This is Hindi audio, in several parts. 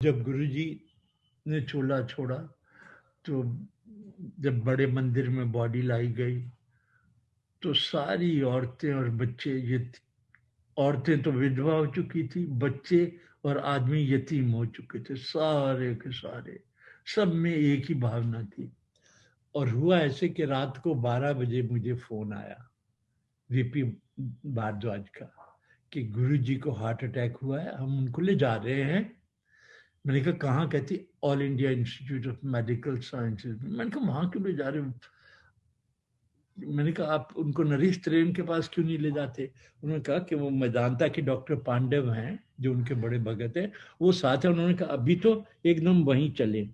जब गुरुजी ने चूल्हा छोड़ा तो जब बड़े मंदिर में बॉडी लाई गई तो सारी औरतें और बच्चे, ये औरतें तो विधवा हो चुकी थी, बच्चे और आदमी यतीम हो चुके थे, सारे के सारे। सब में एक ही भावना थी। और हुआ ऐसे कि रात को 12 बजे मुझे फोन आया वीपी भारद्वाज का कि गुरुजी को हार्ट अटैक हुआ है, हम उनको ले जा रहे हैं। मैंने कहा कहाँ? कहती all India institute of medical sciences. मैंने कहा वहां क्यों ले जा रहे हो? मैंने कहा आप उनको नरेश त्रेन के पास क्यों नहीं ले जाते? उन्होंने कहा कि वो मैं जानता कि डॉक्टर पांडव हैं जो उनके बड़े भगत हैं, वो साथ है। उन्होंने कहा अभी तो एकदम वहीं चले,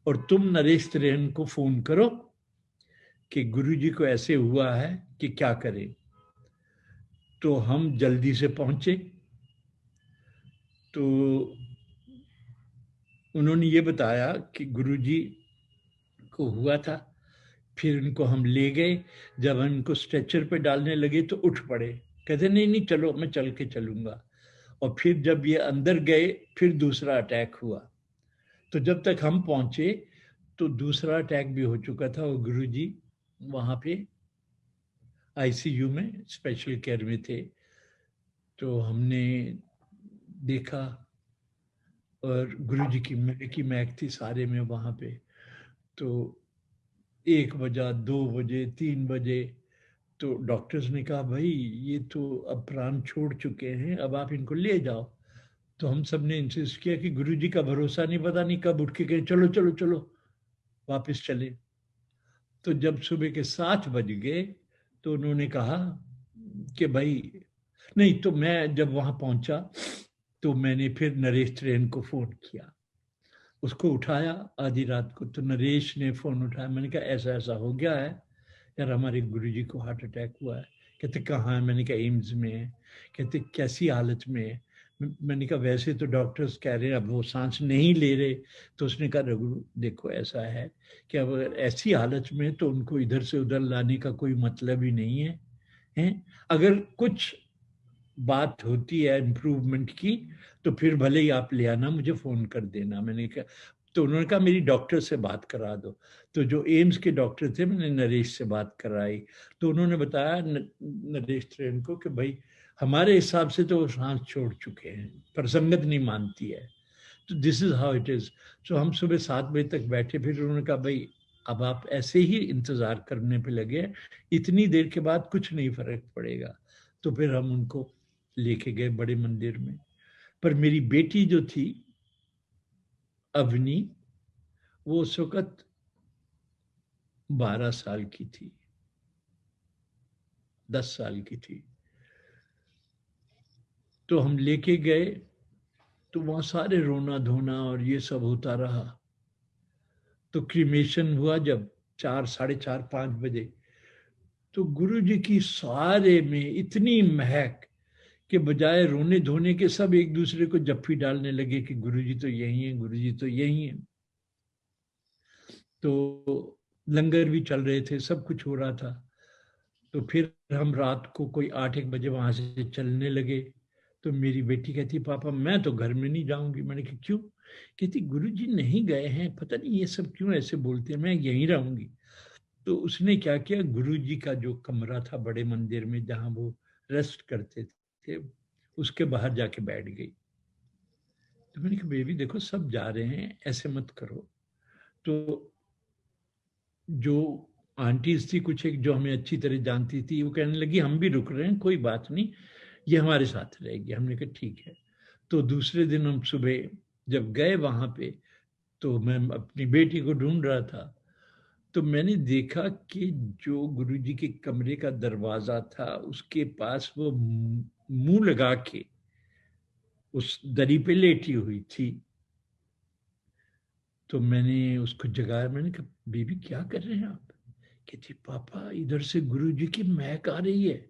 और तुम नरेश त्रेन को फोन करो कि गुरुजी को ऐसे हुआ है कि क्या करें। तो हम जल्दी से पहुंचे। तो उन्होंने ये बताया कि गुरुजी को हुआ था। फिर उनको हम ले गए। जब हम उनको स्ट्रेचर पे डालने लगे तो उठ पड़े, कहते नहीं नहीं चलो, मैं चल के चलूंगा। और फिर जब ये अंदर गए फिर दूसरा अटैक हुआ। तो जब तक हम पहुंचे तो दूसरा अटैक भी हो चुका था और गुरुजी वहां पे आईसीयू में स्पेशल केयर में थे। तो हमने देखा, और गुरुजी की महक थी सारे में वहां पे। तो 1 बजा, 2 बजे, 3 बजे, तो डॉक्टर्स ने कहा भाई ये तो अब प्राण छोड़ चुके हैं, अब आप इनको ले जाओ। तो हम सब ने इंसिस्ट किया कि गुरुजी का भरोसा नहीं, पता नहीं कब उठ के कहें चलो चलो चलो वापस चले। तो जब सुबह के 7 बज गए तो उन्होंने कहा कि भाई नहीं। तो मैं जब वहां पहुंचा तो मैंने फिर नरेश त्रेन को फोन किया, उसको उठाया आधी रात को। तो नरेश ने फोन उठाया, मैंने कहा ऐसा ऐसा हो गया है यार, हमारे गुरुजी को हार्ट अटैक हुआ है। कहते कहाँ है? मैंने कहा एम्स में है। कहते कैसी हालत में है? मैंने कहा वैसे तो डॉक्टर्स कह रहे हैं अब वो सांस नहीं ले रहे। तो उसने कहा रघु देखो ऐसा है कि अब अगर ऐसी हालत में तो उनको इधर से उधर लाने का कोई मतलब ही नहीं है, हैं? अगर कुछ बात होती है इम्प्रूवमेंट की तो फिर भले ही आप ले आना, मुझे फोन कर देना। मैंने कहा, तो उन्होंने कहा मेरी डॉक्टर से बात करा दो। तो जो एम्स के डॉक्टर थे, मैंने नरेश से बात कराई। तो उन्होंने बताया नरेश त्रेन को कि भाई हमारे हिसाब से तो वो सांस छोड़ चुके हैं, पर संगत नहीं मानती है। तो this is how it is. तो हम सुबह 7 बजे तक बैठे। फिर उन्होंने कहा भाई अब आप ऐसे ही इंतजार करने पे लगे, इतनी देर के बाद कुछ नहीं फर्क पड़ेगा। तो फिर हम उनको लेके गए बड़े मंदिर में। पर मेरी बेटी जो थी अवनी, वो उस वक्त 12 साल की थी, 10 साल की थी। तो हम लेके गए तो वहां सारे रोना धोना और ये सब होता रहा। तो क्रीमेशन हुआ जब 4, 4:30, 5 बजे, तो गुरु जी की सारे में इतनी महक के बजाय रोने धोने के सब एक दूसरे को जप्फी डालने लगे कि गुरु जी तो यही है, गुरु जी तो यही है। तो लंगर भी चल रहे थे, सब कुछ हो रहा था। तो फिर हम रात को कोई 8, 1 बजे वहां से चलने लगे। तो मेरी बेटी कहती पापा मैं तो घर में नहीं जाऊंगी। मैंने कहा क्यों? कहती गुरु जी नहीं गए हैं, पता नहीं ये सब क्यों ऐसे बोलते हैं, मैं यहीं रहूंगी। तो उसने क्या किया, गुरु जी का जो कमरा था बड़े मंदिर में जहां वो रेस्ट करते थे, उसके बाहर जाके बैठ गई। तो मैंने कहा बेबी देखो सब जा रहे हैं, ऐसे मत करो। तो जो आंटीज थी कुछ एक जो हमें अच्छी तरह जानती थी, वो कहने लगी हम भी रुक रहे हैं, कोई बात नहीं, ये हमारे साथ रहेगी। हमने कहा ठीक है। तो दूसरे दिन हम सुबह जब गए वहां पे, तो मैं अपनी बेटी को ढूंढ रहा था। तो मैंने देखा कि जो गुरुजी के कमरे का दरवाजा था उसके पास वो मुंह लगा के उस दरी पे लेटी हुई थी। तो मैंने उसको जगाया, मैंने कहा बेबी क्या कर रहे हैं आप? कहती पापा इधर से गुरुजी की महक आ रही है।